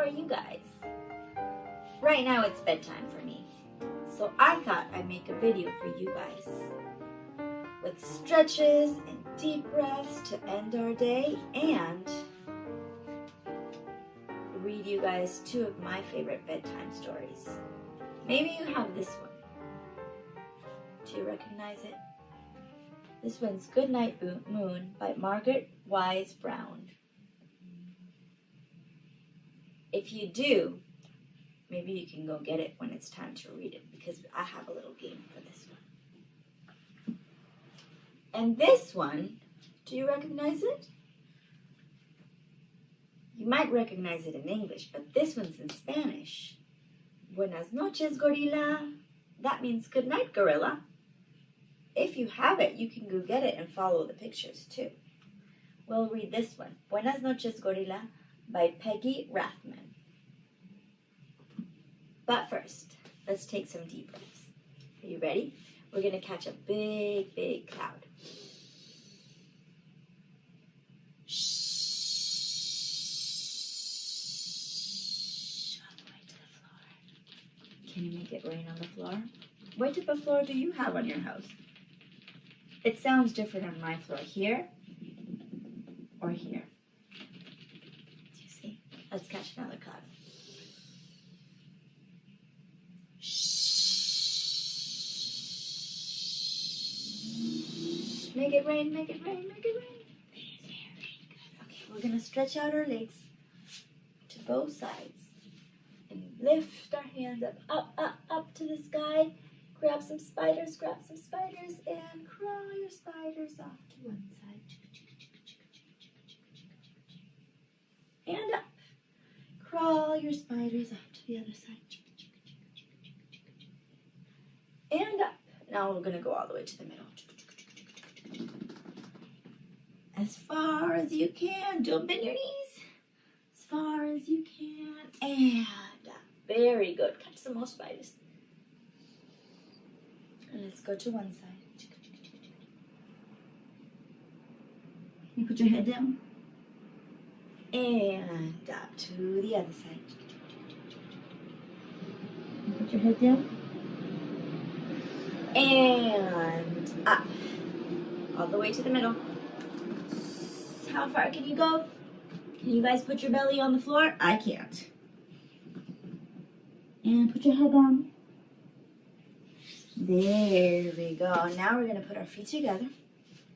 are you guys? Right now it's bedtime for me, so I thought I'd make a video for you guys with stretches and deep breaths to end our day and read you guys 2 of my favorite bedtime stories. Maybe you have this one. Do you recognize it? This one's Goodnight Moon by Margaret Wise Brown. If you do, maybe you can go get it when it's time to read it, because I have a little game for this one. And this one, do you recognize it? You might recognize it in English, but this one's in Spanish. Buenas noches, gorila. That means good night, gorilla. If you have it, you can go get it and follow the pictures too. We'll read this one, Buenas noches, gorila, by Peggy Rathman. But first, let's take some deep breaths. Are you ready? We're going to catch a big, big cloud. Shh. All the way to the floor. Can you make it rain on the floor? What type of floor do you have on your house? It sounds different on my floor. Here or here. Do you see? Let's catch another cloud. Make it rain, make it rain, make it rain. Very good. Okay, we're going to stretch out our legs to both sides and lift our hands up to the sky. Grab some spiders, and crawl your spiders off to one side. And up. Crawl your spiders up to the other side. And up. Now we're going to go all the way to the middle. As far as you can. Don't bend your knees. As far as you can. And up. Very good. Catch some more spiders. And let's go to one side. You put your head down. And up to the other side. You put your head down. And up. All the way to the middle. How far can you go? Can you guys put your belly on the floor? I can't. And put your head down. There we go. Now we're going to put our feet together.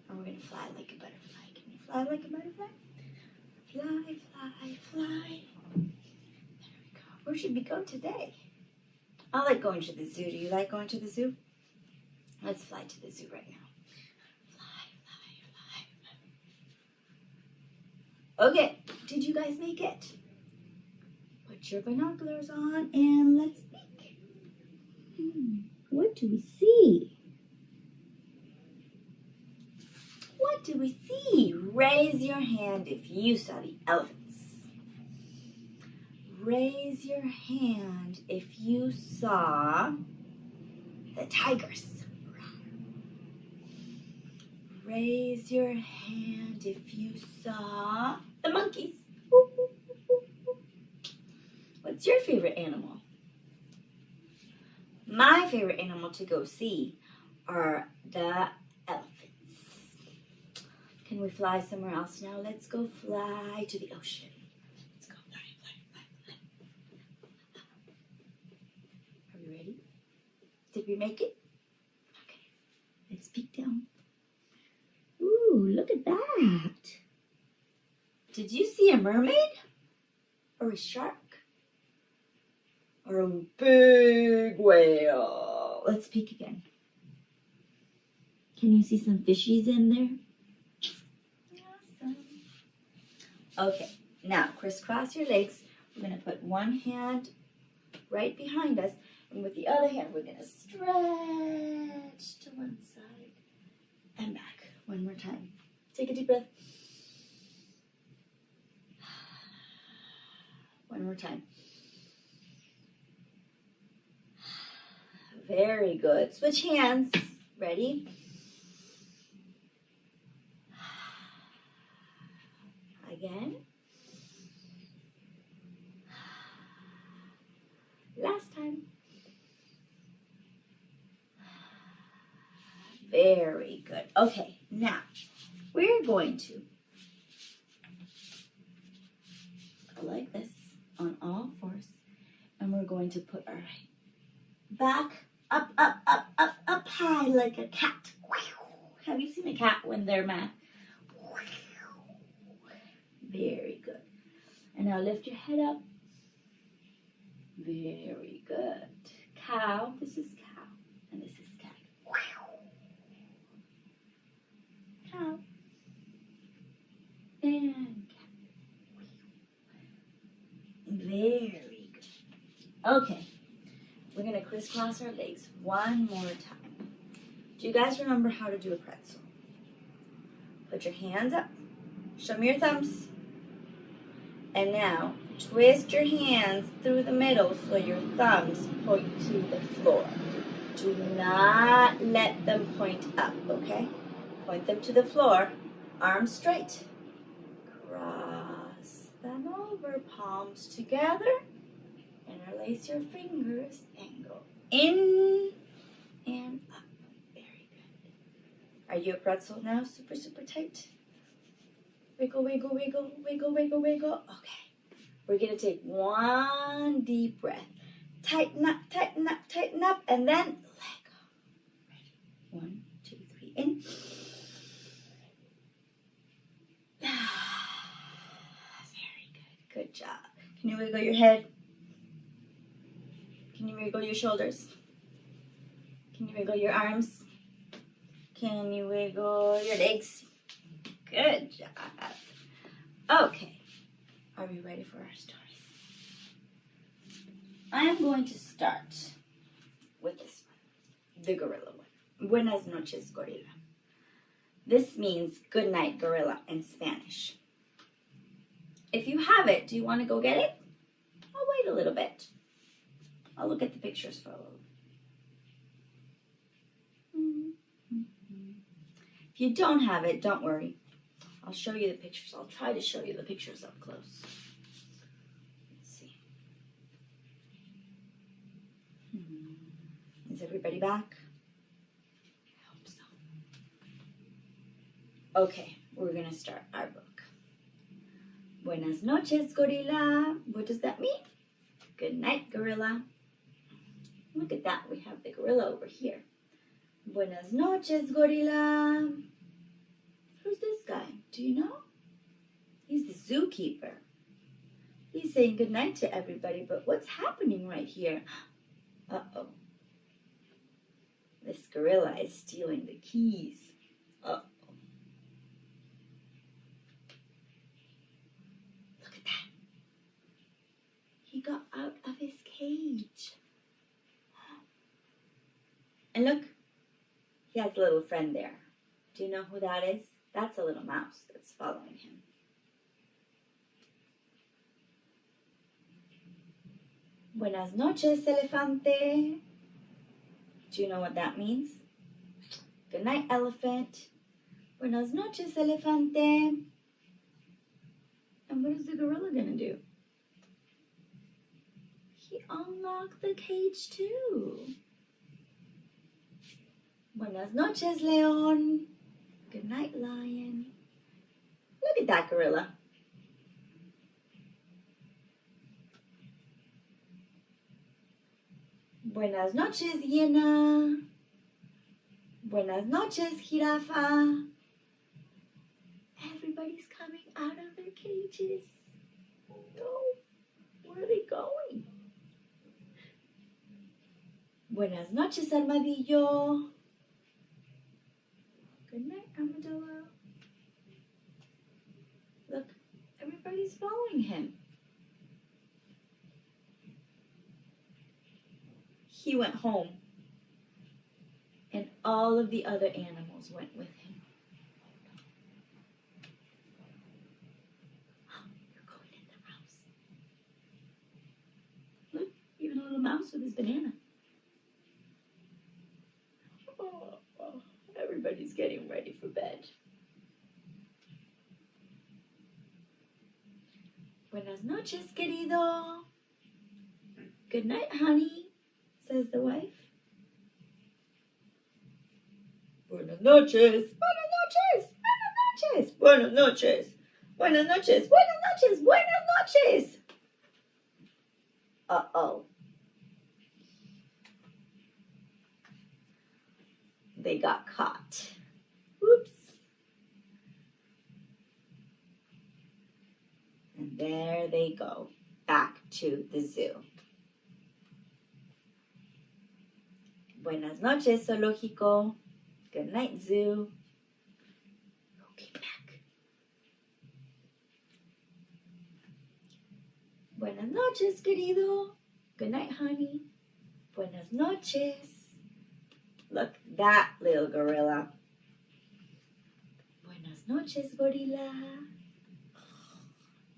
And we're going to fly like a butterfly. Can you fly like a butterfly? Fly, fly, fly. There we go. Where should we go today? I like going to the zoo. Do you like going to the zoo? Let's fly to the zoo right now. Okay, did you guys make it? Put your binoculars on and let's peek. What do we see? What do we see? Raise your hand if you saw the elephants. Raise your hand if you saw the tigers. Raise your hand if you saw the monkeys. What's your favorite animal? My favorite animal to go see are the elephants. Can we fly somewhere else now? Let's go fly to the ocean. Let's go fly, fly, fly, fly. Are we ready? Did we make it? Okay, let's peek down. Ooh, look at that. Did you see a mermaid? Or a shark? Or a big whale? Let's peek again. Can you see some fishies in there? Awesome. Okay, now crisscross your legs. We're going to put one hand right behind us, and with the other hand, we're going to stretch to one side and back. One more time. Take a deep breath. One more time. Very good. Switch hands. Ready? Again. Very good. Okay, now we're going to go like this on all fours, and we're going to put our back up, up, up, up, up high like a cat. Have you seen a cat when they're mad? Very good. And now lift your head up. Very good. Cow. This is cow. And this is cat. Cow. And cat. Very good. Okay. We're going to crisscross our legs one more time. Do you guys remember how to do a pretzel? Put your hands up. Show me your thumbs. And now, twist your hands through the middle so your thumbs point to the floor. Do not let them point up, okay? Point them to the floor, arms straight. Cross them over, palms together. Interlace your fingers and go in and up. Very good. Are you a pretzel now? Super, super tight. Wiggle, wiggle, wiggle, wiggle, wiggle, wiggle. Okay. We're going to take one deep breath. Tighten up, tighten up, tighten up, and then let go. Ready? 1, 2, 3, in. Very good. Good job. Can you wiggle your head? Can you wiggle your shoulders? Can you wiggle your arms? Can you wiggle your legs? Good job. Okay, are we ready for our stories? I am going to start with this one, the gorilla one. Buenas noches, gorila. This means good night, gorilla in Spanish. If you have it, do you want to go get it? I'll wait a little bit. I'll look at the pictures for a little. If you don't have it, don't worry. I'll show you the pictures. I'll try to show you the pictures up close. Let's see. Is everybody back? I hope so. Okay, we're going to start our book. Buenas noches, gorila. What does that mean? Good night, gorilla. Look at that. We have the gorilla over here. Buenas noches, gorila. Who's this guy? Do you know? He's the zookeeper. He's saying goodnight to everybody, but what's happening right here? Uh-oh. This gorilla is stealing the keys. Uh-oh. Look at that. He got out of his cage. And look, he has a little friend there. Do you know who that is? That's a little mouse that's following him. Buenas noches, elefante. Do you know what that means? Good night, elephant. Buenas noches, elefante. And what is the gorilla gonna do? He unlocked the cage too. Buenas noches, león. Good night, lion. Look at that gorilla. Buenas noches, hiena. Buenas noches, jirafa. Everybody's coming out of their cages. No, where are they going? Buenas noches, armadillo. Good night, armadillo. Look, everybody's following him. He went home, and all of the other animals went with him. You're going in the house. Look, even a little mouse with his banana. Everybody's getting ready for bed. Buenas noches, querido. Good night, honey, says the wife. Buenas noches, buenas noches, buenas noches, buenas noches, buenas noches, buenas noches. Uh-oh. They got caught. Whoops. And there they go, back to the zoo. Buenas noches, zoológico. Good night, zoo. Okay, back. Buenas noches, querido. Good night, honey. Buenas noches. Look, that little gorilla. Buenas noches, gorilla.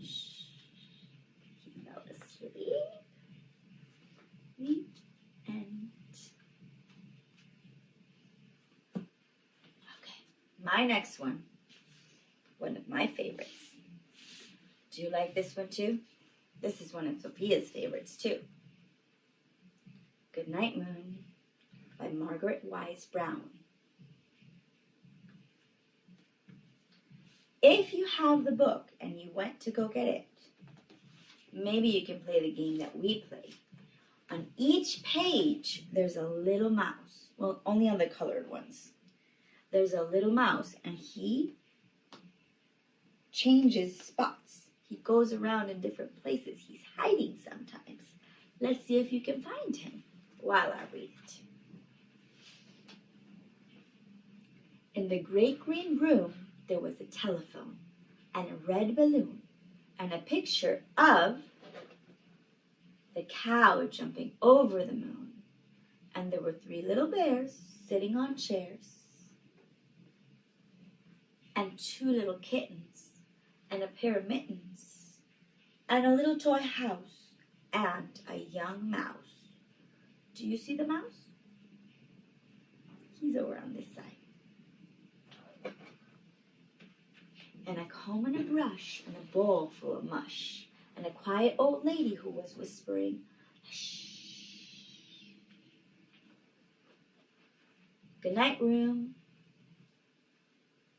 Shh. He fell asleep. The end. Okay, my next one of my favorites. Do you like this one too? This is one of Sophia's favorites too. Good Night Moon by Margaret Wise Brown. If you have the book and you went to go get it, maybe you can play the game that we play. On each page, there's a little mouse. Well, only on the colored ones. There's a little mouse, and he changes spots. He goes around in different places. He's hiding sometimes. Let's see if you can find him while I read it. In the great green room, there was a telephone and a red balloon and a picture of the cow jumping over the moon. And there were 3 little bears sitting on chairs and 2 little kittens and a pair of mittens and a little toy house and a young mouse. Do you see the mouse? He's over on this side. And a comb and a brush and a bowl full of mush and a quiet old lady who was whispering, "Shh." Good night, room.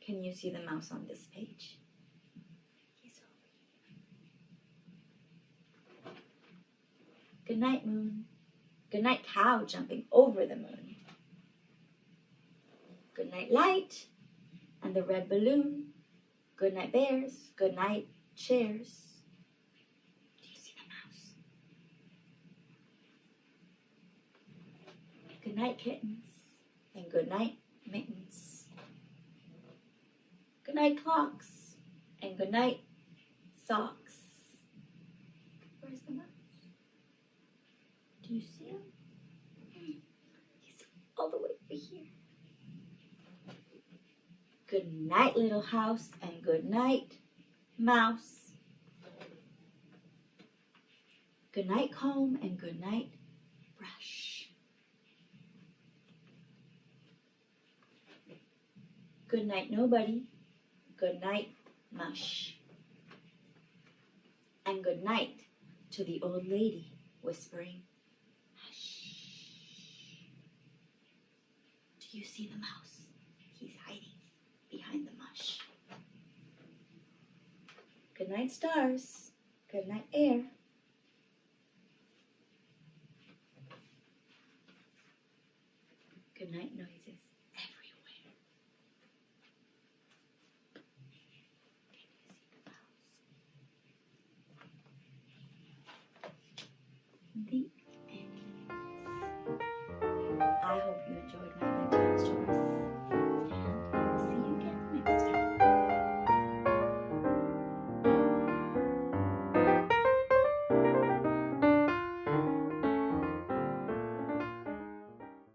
Can you see the mouse on this page? He's over here. Good night, moon. Good night, cow jumping over the moon. Good night, light and the red balloon. Good night, bears. Good night, chairs. Do you see the mouse? Good night, kittens. And good night, mittens. Good night, clocks. And good night, socks. Where's the mouse? Do you see him? He's all the way over here. Good night, little house, and good night, mouse. Good night, comb, and good night, brush. Good night, nobody. Good night, mush. And good night to the old lady whispering, hush. Do you see the mouse? He's hiding behind the mush. Good night, stars. Good night, air. Good night, noises.